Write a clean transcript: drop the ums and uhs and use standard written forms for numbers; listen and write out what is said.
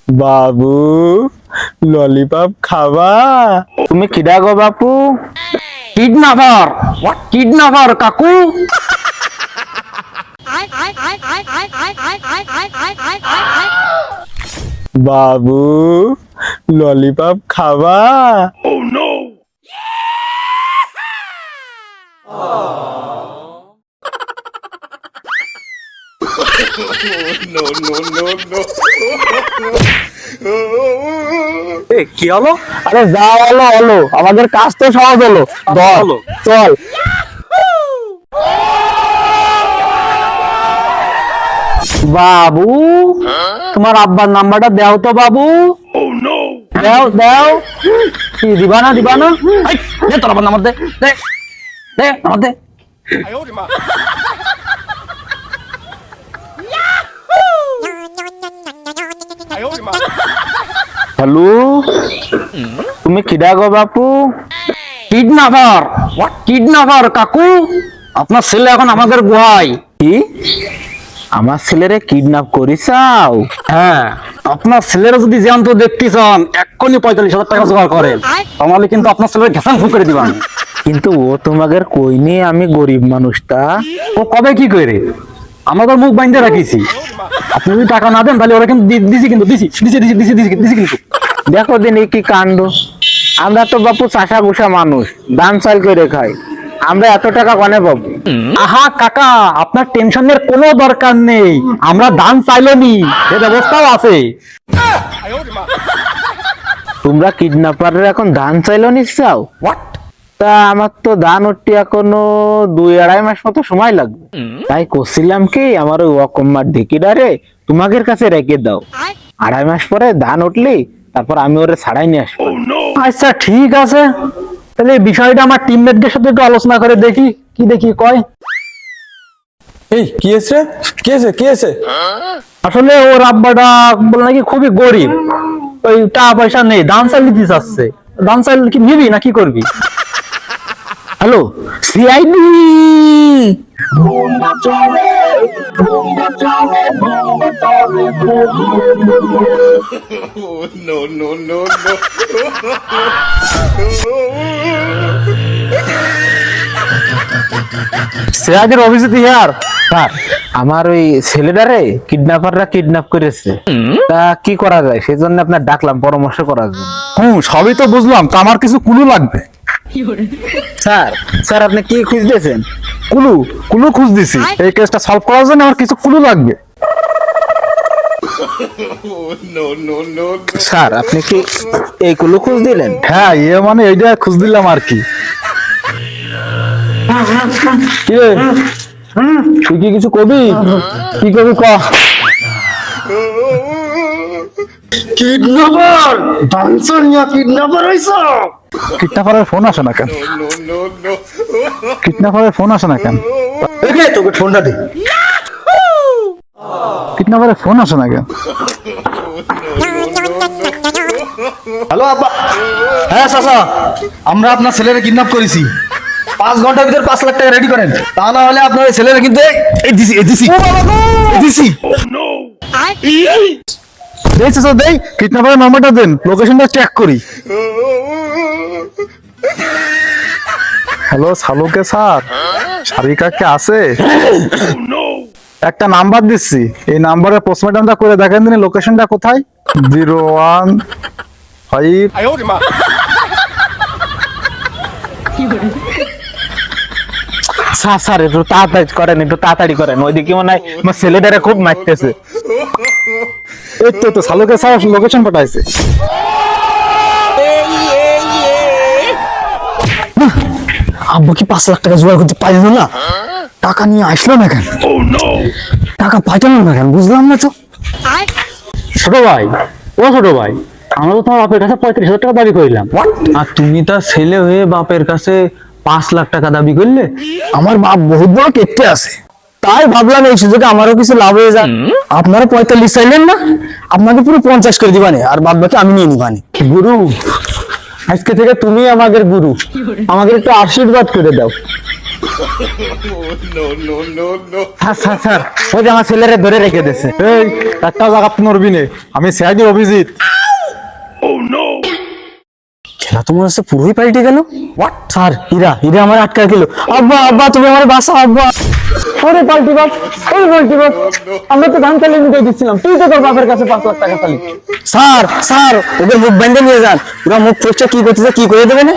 বাবু lollipop খাবা? তুমি কিডা গো বাপু? কিডন্যাপার। কিডন্যাপার কাকু। বাবু ললিপপ খাবা? কি হলো? আরে যা হলো হলো, আমাদের কাজ তো সহজ হলো। চল। বাবু তোমার আব্বার নাম্বারটা দাও তো বাবু। দাও দাও। কি দিবা না? তোর আব্বার নাম্বার দে দে দে নাম্বার দে। হ্যালো, তুমি কিডা গো বাপু? কিডন্যাপার। কিডন্যাপার কাকু। আপনার ছেলে এখন আমাদের গুহায়। কি? আমার ছেলেরে কিডন্যাপ করিসাও? হ্যাঁ, আপনার ছেলেরা যদি জ্যান্ত দেখতে চান এক্ষুনি 45,000 টাকা জোগাড় করেন, তাহলে কিন্তু আপনার ছেলের ঘেসান ফুক করে দিবান। কিন্তু ও তোমাদের কই নিয়ে, আমি গরিব মানুষটা। ও কবে কি করে আমাদের মুখ বাইন্ধে রাখিছি। আপনি যদি টাকা না দেন তাহলে ওরা কিন্তু দিছি কিন্তু কিন্তু দেখো দিন কি কাণ্ড। আমরা তো বাপু চাষা গুসা মানুষ, দান চাল করে খাই, আমরা এত টাকা কনে পাবো? আহা কাকা, আপনার টেনশনের কোনো দরকার নেই, আমরা দান চাইলো নি, এ ব্যবস্থাও আছে। তোমরা কিডন্যাপারের এখন দান চাইলো নিচ্ছাও? তা আমার তো দান উঠতে এখনো 2-2.5 মাস মতো সময় লাগবে। তাই করছিলাম কি, আমার ওই অকম্মার ঢেকিডারে তোমাদের কাছে রেখে দাও। 2.5 মাস পরে দান উঠলি তারপর আমি ওরে ছাড়াই নিয়ে আসবো। আচ্ছা ঠিক আছে, তাহলে এই বিষয়টা আমার টিমমেটদের সাথে একটু আলোচনা করে দেখি, কি কয়। এই কি আছে? কি আছে? আসলে ওর আব্বাটা বলে নাকি খুবই গরিব, ওই টাকা পয়সা নেই, দান চাল দিতে চাচ্ছে। দান চাল কি নিবি না কি করবি? Hello CID. সিআইডির অভিজিৎ হিয়ার। স্যার, আমার ওই ছেলেটারে কিডন্যাপাররা কিডন্যাপ করেছে, তা কি করা যায় সেজন্য আপনার ডাকলাম পরামর্শ করার জন্য। সবই তো বুঝলাম, তা আমার কিছু কুলু লাগবে। স্যার আপনি কি খুঁজতেছেন? কুলু খুঁজ দিছি, এই কেসটা সলভ করার জন্য আমার কিছু কুলু লাগবে। স্যার আপনি কি এই কুলু খুঁজ দিলেন? হ্যাঁ, মানে এইটা খুঁজ দিলাম আর কি। কিরে তুই কি কিছু কবি? কি কবি ক। কিডন্যাপার ডান্সার নিয়া কিডন্যাপার হইছো? কিডন্যাপারের ফোন আসে না কেন? কিডন্যাপারের ফোন আসে না কেন? ওকে তোকে ফোনটা দে। কিডন্যাপারের ফোন আসে না কেন? হ্যালো আব্বা। হ্যাঁ চাচা, আমরা আপনার ছেলেরে কিডন্যাপ করেছি। 5 ঘন্টার ভিতর 5 লাখ টাকা রেডি করেন, তা না হলে আপনার ছেলেরা কিন্তু এই দিছি। দেই কিডন্যাপারের নাম্বারটা দেন, লোকেশনটা চেক করি। হ্যালো সালুকে স্যার, সারিকা কে আছে? একটা নাম্বার দিচ্ছি, এই নাম্বারে পোস্টমর্টমটা করে দেখেন দিন লোকেশনটা কোথায়। 015। স্যার একটু তাড়াতাড়ি করেন, ওইদিকে মনে হয় আমার ছেলেটারে খুব মারতেছে। এই তো সালুকে স্যার লোকেশন পাঠাইছে। আব্বা কি 5 লাখ টাকা জোগাড় করতে পারলো না? টাকা নিয়ে আসলো না কেন? টাকা পাঠালো না কেন বুঝলাম না তো। ছোট ভাই, আমরা তো তোমার বাপের কাছে 35,000 টাকা দাবি করিলাম, আর তুমি তার ছেলে হয়ে বাপের কাছে 5 লাখ টাকা দাবি করলে। আমার বাপ বহুত বড় কেটে আছে, তাই ভাবলাম এই সুযোগে আমারও কিছু লাভ হয়ে যায়। আপনারা 45 চাইলেন না, আপনাকে পুরো 50 করে দিবানে, আর বাদ বাকি আমি নিয়ে নিবানে। গুরু, আজকে থেকে তুমি আমাদের গুরু, আমাদের একটু আশীর্বাদ করে দাও। স্যার স্যার স্যার ওই যে আমার ছেলেরে ধরে রেখে দিয়েছে। এই একটা জায়গা নড়বি নে, আমি সিআইডি অভিজিৎ। খেলা তো মনে হচ্ছে পুরোই পাল্টে গেল। স্যার হীরা হীরা আমার আটকা গেল। আব্বা আব্বা তুমি আমার বাসা আব্বা। ওরে পাল্টি বাপ, ওরে পাল্টি বাপ, আমরা তো ধান চালিয়ে নিতে দিচ্ছিলাম, তুই তো তোর বাপের কাছে 5 লাখ টাকা চালি। স্যার স্যার ওদের মুখ বেঁধে নিয়ে যান, ওরা মুখ ফসছে কি করতেছে কি করে দেবে না।